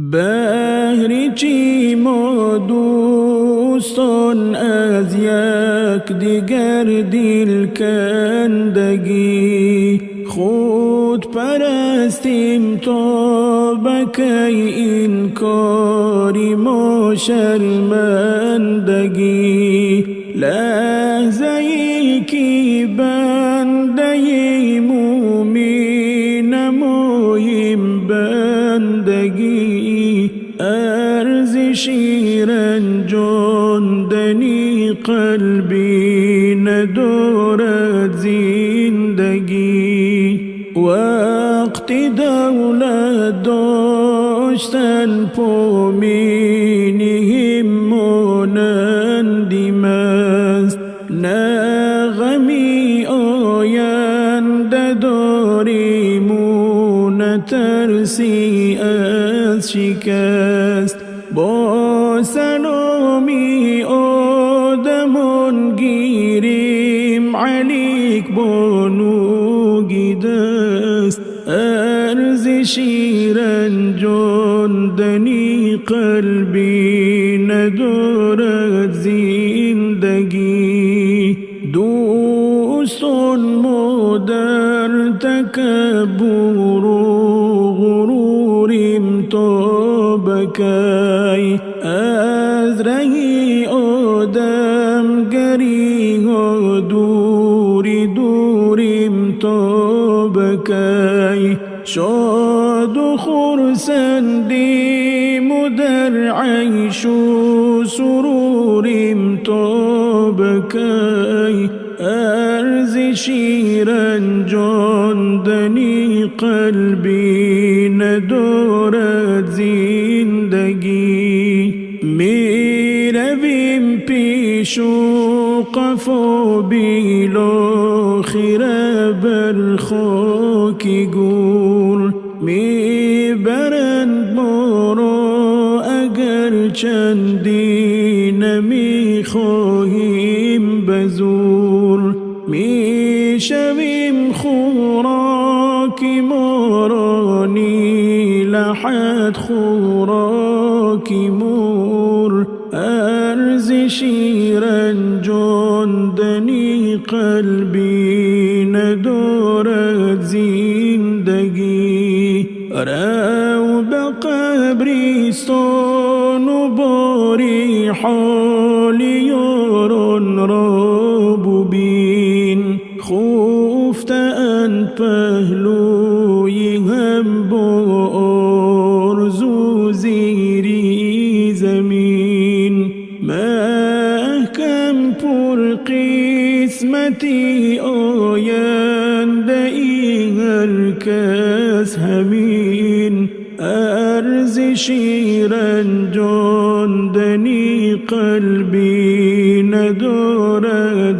بهر چیم و دوستان از یک دیگر دل کندگی، خود پرستیم تا بکی این کاری ما شرمندگی. لحظه ای که بنده مومی نماییم بندگی، ارزشی رنجاندنی قلبی ندارد زندگی. وقت دولت داشتن پامینیم مانندیم است، نه غمی آینده داریم و نه ترسی از شکست. با سلامی آدمان گیریم علیک بانوگی دست، ارزشی رنجاندنی قلبی ندارد زندگی. دوستان ما در تکبر و غروریم تا بکی، از رهی آدمگری ها دوری دوریم تا بکی. شاد و خرسندیم و در عیش و سروریم تا بکی، ارزشی رنجاندنی قلبی ندارد زندگی. می رویم پیش و قفا بالاخره بر خاکی گور، می برند ما را اگر چندی نمی خواهیم بزور. می شویم خوراکی ما را نی لحد خوراکی مور، ارزشی رنجاندنی قلبی ندارد زندگی. رو به قبرستان و باری حال یاران را ببین، خفته اند پهلوی هم با آرزو زیری زمین. محکم پر قسمتی آینده ای هر کس همین، ارزشی رنجاندنی قلبی ندارد